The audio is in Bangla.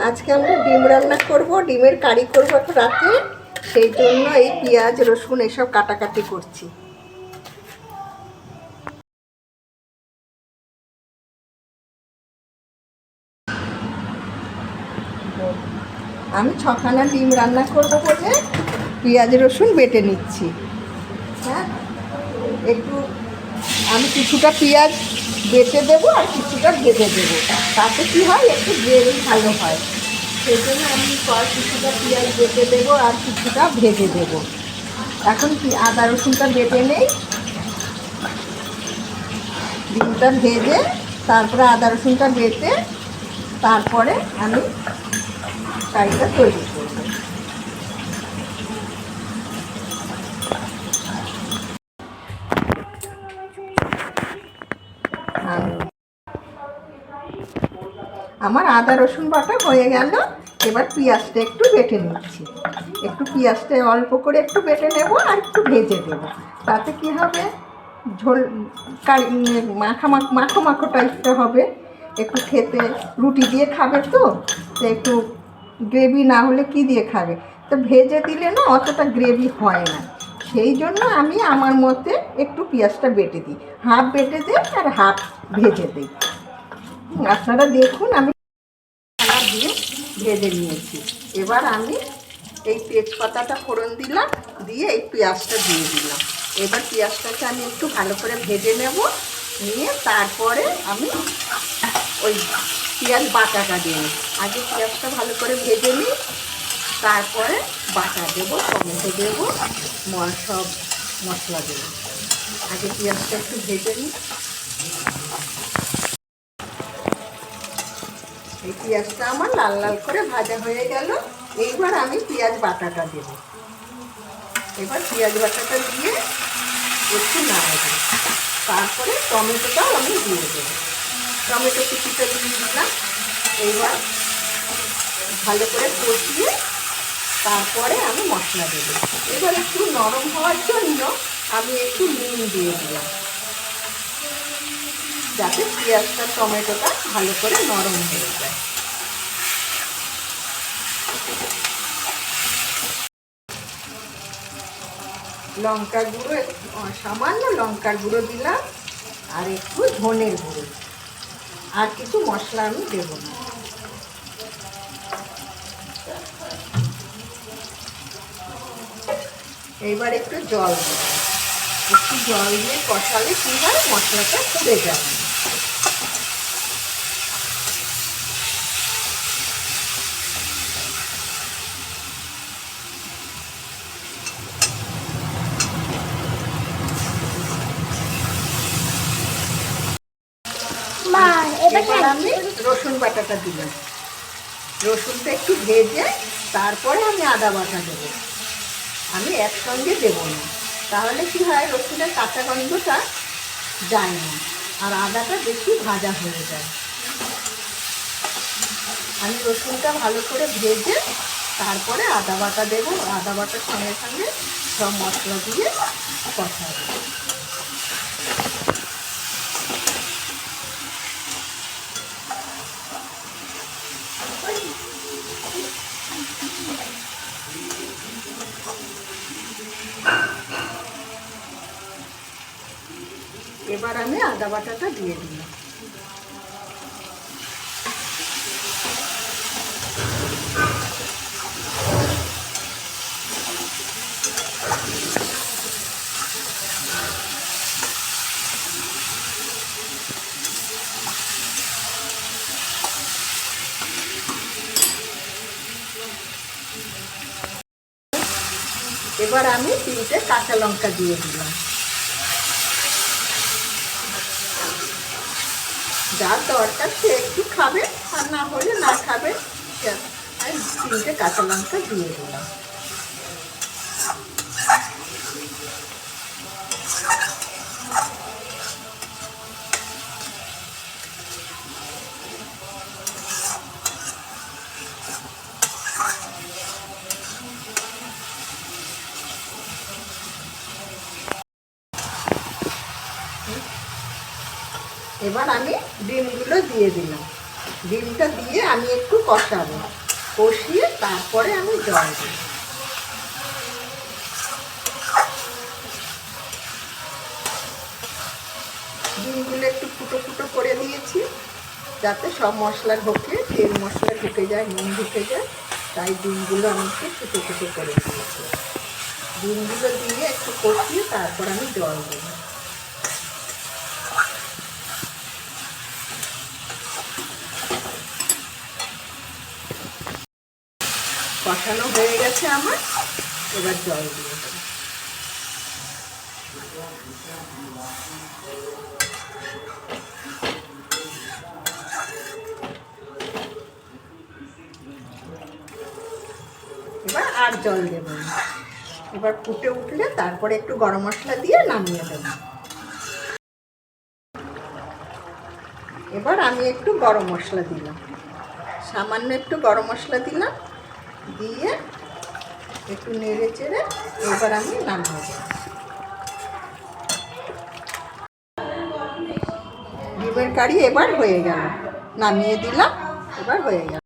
আজকে আমরা ডিম রান্না করব, ডিমের কারি করব একটু রাতে। সেই জন্য এই পেঁয়াজ রসুন এসব কাটাকাটি করছি। আমি 6খানা ডিম রান্না করব বলে পেঁয়াজ রসুন বেটে নিচ্ছি। হ্যাঁ, একটু আমি কিছুটা পেঁয়াজ বেটে দেবো আর কিছুটা ভেজে দেবো, তাতে কী হয় একটু গ্রেভি ভালো হয়। সেই জন্য আমি কিছুটা পেঁয়াজ বেটে দেবো আর কিছুটা ভেজে দেবো। এখন কি আদা রসুনটা বেটে নেই, ডিমটা ভেজে তারপরে আদা রসুনটা বেটে তারপরে আমি কারিটা তৈরি করবো। আমার আদা রসুন বাটা হয়ে গেল। এবার পেঁয়াজটা একটু বেটে নিচ্ছি। একটু পেঁয়াজটা অল্প করে একটু বেটে নেব আর একটু ভেজে দেবো। তাতে কি হবে, ঝোল কারি মাখো মাখো টাইপটা হবে। একটু খেতে রুটি দিয়ে খাবে তো একটু গ্রেভি না হলে কি দিয়ে খাবে, তো ভেজে দিলে না অতটা গ্রেভি হয় না। সেই জন্য আমি আমার মতে একটু পেঁয়াজটা বেটে দিই, হাফ বেটে দিই আর হাফ ভেজে দিই। আপনারা দেখুন আমি দিয়ে ভেজে নিয়েছি। এবার আমি এই তেজপাতাটা ফোড়ন দিলাম, দিয়ে এই পেঁয়াজটা দিয়ে দিলাম। এবার পেঁয়াজটাকে আমি একটু ভালো করে ভেজে নেব, নিয়ে তারপরে আমি ওই পেঁয়াজ বাটাটা দিয়ে নিই। আগে পেঁয়াজটা ভালো করে ভেজে নিই, তারপরে বাটা দেবো, টমেটো দেবো, সব মশলা দেবো। আগে পেঁয়াজটা একটু ভেজে নিই। এই পেঁয়াজটা আমার লাল লাল করে ভাজা হয়ে গেল। এইবার আমি পেঁয়াজ বাটাটা দেব। এবার পেঁয়াজ বাটাটা দিয়ে একটু নাড়াবো, তারপরে টমেটোটাও আমি দিয়ে দেবো। টমেটো কুচিটা দিয়ে দিলাম। এইবার ভালো করে কষিয়ে তারপরে আমি মশলা দেবো। এবার একটু নরম হওয়ার জন্য আমি একটু নুন দিয়ে দিলাম, যাতে পেঁয়াজটা টমেটোটা ভালো করে নরম হয়ে যায়। লঙ্কার গুঁড়ো, সামান্য লঙ্কার গুঁড়ো দিলাম আর একটু ধনের গুঁড়ো, আর কিছু মশলা আমি দেব না। এইবার একটু জল দেব। একটু জল দিয়ে কষালে কি হয়, মশলাটা পুড়ে যাবে। এবার আমি রসুন বাটাটা দিলাম। রসুনটা একটু ভেজে তারপরে আমি আদা বাটা দেবো। আমি একসঙ্গে দেবো না, তাহলে কি হয় রসুনের কাঁচা গন্ধটা যায় না আর আদাটা বেশি ভাজা হয়ে যায়। আমি রসুনটা ভালো করে ভেজে তারপরে আদা বাটা দেবো। আদা বাটার সঙ্গে সঙ্গে সব মশলা দিয়ে কষাবো। এবার আমি আদা বাটাটা দিয়ে দিলাম। এবার আমি 3টে কাঁচা লঙ্কা দিয়ে দিলাম। যার দরকার সে একটু খাবে, আর না হলে না খাবে। আমি 3টে কাঁচা লঙ্কা দিয়ে দিলাম। এবার আমি ডিমগুলো দিয়ে দিলাম। ডিমটা দিয়ে আমি একটু কষাবো, কষিয়ে তারপরে আমি জল দেব। ডিমগুলো একটু ফুটো ফুটো করে দিয়েছি যাতে সব মশলা ঢোকে, তেল মশলা ঢুকে যায়, নুন ঢুকে যায়, তাই ডিমগুলো আমি একটু ফুটো ফুটো করে দিয়েছি। ডিমগুলো দিয়ে একটু কষিয়ে তারপর আমি জল দেব। কষানো হয়ে গেছে আমার, এবার জল দিয়ে দেব। এবার আর জল দেব না, এবার ফুটে উঠলে তারপরে একটু গরম মশলা দিয়ে নামিয়ে দেব। এবার আমি একটু গরম মশলা দিলাম, সামান্য একটু গরম মশলা দিলাম, দিয়ে একটু নেড়ে চেড়ে এবার আমি নামিয়ে দেব। ডিমের কারি এবার হয়ে গেল, নামিয়ে দিলাম, এবার হয়ে গেল।